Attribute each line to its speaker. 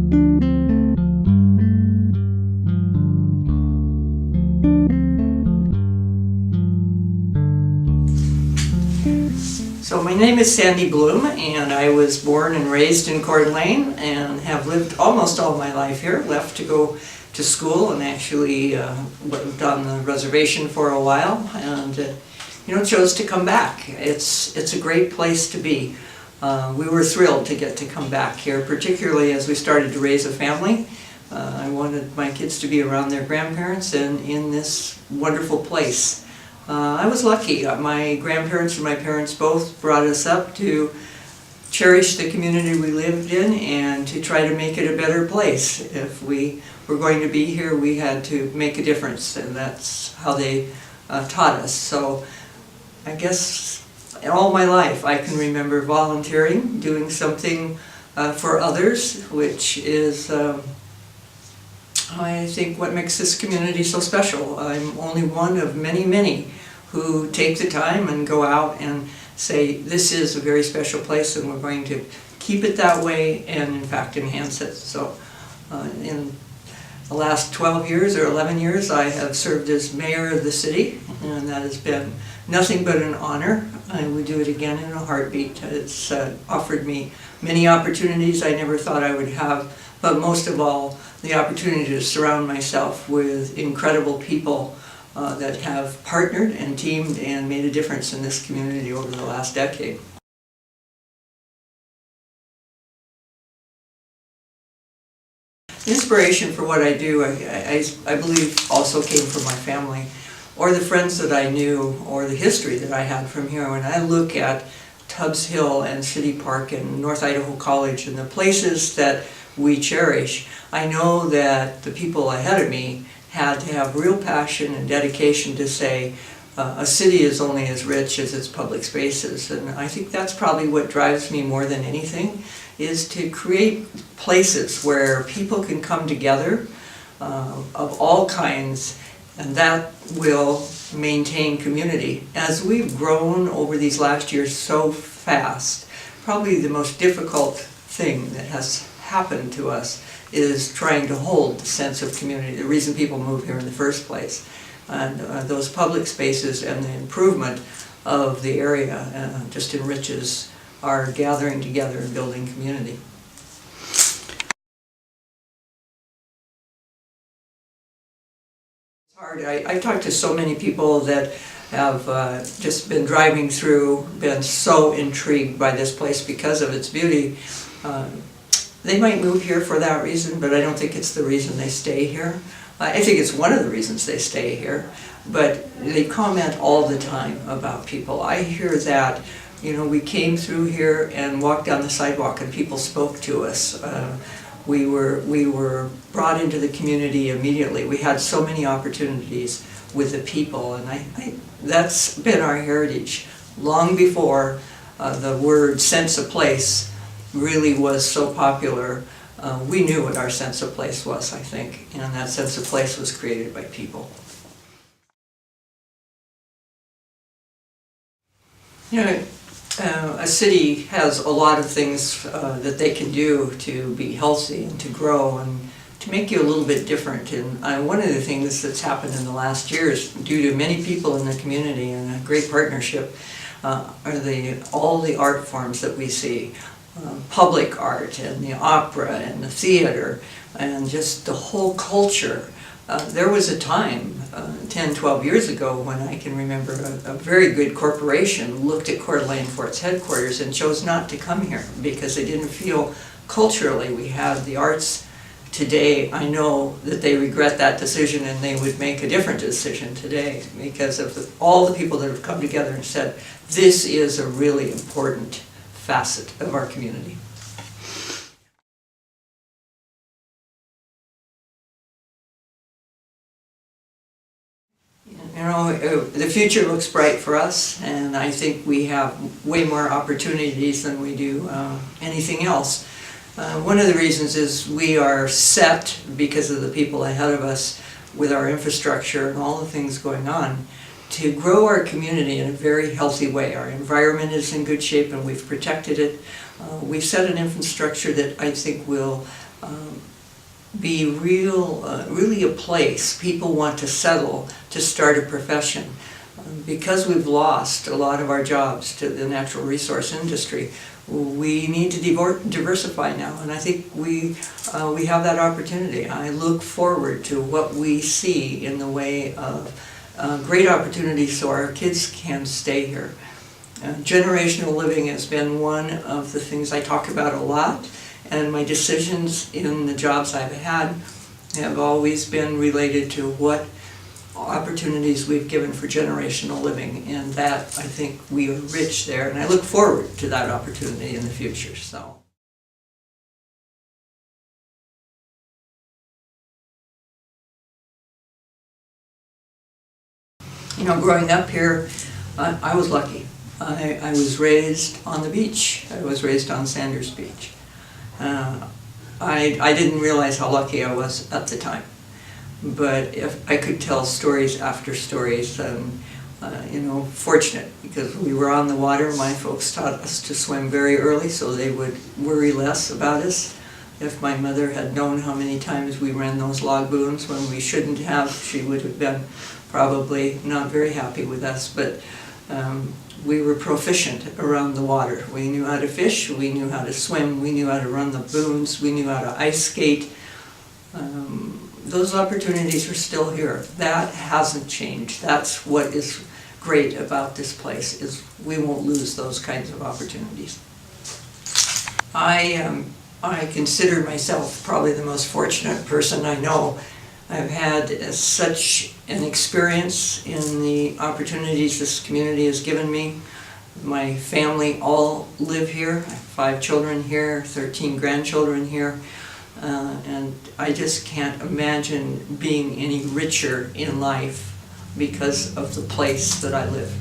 Speaker 1: So my name is Sandi Bloem, and I was born and raised in Coeur and have lived almost all my life here. Left to go to school and actually lived on the reservation for a while, and chose to come back. It's a great place to be. We were thrilled to get to come back here, particularly as we started to raise a family. I wanted my kids to be around their grandparents and in this wonderful place. I was lucky. My grandparents and my parents both brought us up to cherish the community we lived in and to try to make it a better place. If we were going to be here, we had to make a difference, and that's how they taught us. So I guess all my life I can remember volunteering, doing something for others, which is I think what makes this community so special. I'm only one of many, many who take the time and go out and say, this is a very special place and we're going to keep it that way and in fact enhance it. So in the last 12 years or 11 years I have served as mayor of the city, and that has been nothing but an honor. I would do it again in a heartbeat. It's offered me many opportunities I never thought I would have, but most of all the opportunity to surround myself with incredible people that have partnered and teamed and made a difference in this community over the last decade. Inspiration for what I do, I believe, also came from my family, or the friends that I knew, or the history that I had from here. When I look at Tubbs Hill and City Park and North Idaho College and the places that we cherish, I know that the people ahead of me had to have real passion and dedication to say a city is only as rich as its public spaces. And I think that's probably what drives me more than anything, is to create places where people can come together of all kinds, and that will maintain community. As we've grown over these last years so fast, probably the most difficult thing that has happened to us is trying to hold the sense of community, the reason people move here in the first place. And those public spaces and the improvement of the area just enriches our gathering together and building community. It's hard. I've talked to so many people that have just been driving through, been so intrigued by this place because of its beauty. They might move here for that reason, but I don't think it's the reason they stay here. I think it's one of the reasons they stay here, but they comment all the time about people. I hear that, we came through here and walked down the sidewalk and people spoke to us. We were brought into the community immediately. We had so many opportunities with the people, and that's been our heritage long before the word sense of place really was so popular. We knew what our sense of place was, I think, and that sense of place was created by people. A city has a lot of things that they can do to be healthy and to grow and to make you a little bit different. And one of the things that's happened in the last years, due to many people in the community and a great partnership, are all the art forms that we see. Public art and the opera and the theater and just the whole culture. There was a time 10, 12 years ago when I can remember a very good corporation looked at Coeur d'Alene for its headquarters and chose not to come here because they didn't feel culturally we had the arts. Today I know that they regret that decision and they would make a different decision today because of all the people that have come together and said this is a really important facet of our community. The future looks bright for us, and I think we have way more opportunities than we do anything else. One of the reasons is we are set because of the people ahead of us with our infrastructure and all the things going on to grow our community in a very healthy way. Our environment is in good shape and we've protected it. We've set an infrastructure that I think will be really a place people want to settle to start a profession. Because we've lost a lot of our jobs to the natural resource industry, we need to diversify now, and I think we have that opportunity. I look forward to what we see in the way of great opportunities so our kids can stay here. Generational living has been one of the things I talk about a lot, and my decisions in the jobs I've had have always been related to what opportunities we've given for generational living, and that I think we are rich there, and I look forward to that opportunity in the future. So. You know, growing up here, I was lucky. I was raised on the beach. I was raised on Sanders Beach. I didn't realize how lucky I was at the time. But if I could tell stories after stories, you know, fortunate, because we were on the water. My folks taught us to swim very early so they would worry less about us. If my mother had known how many times we ran those log booms when we shouldn't have, she would have been probably not very happy with us. But we were proficient around the water. We knew how to fish, we knew how to swim, we knew how to run the booms, we knew how to ice skate. Those opportunities are still here. That hasn't changed. That's what is great about this place, is we won't lose those kinds of opportunities. I consider myself probably the most fortunate person I know. I've had such an experience in the opportunities this community has given me. My family all live here. I have 5 children here, 13 grandchildren here. And I just can't imagine being any richer in life because of the place that I live.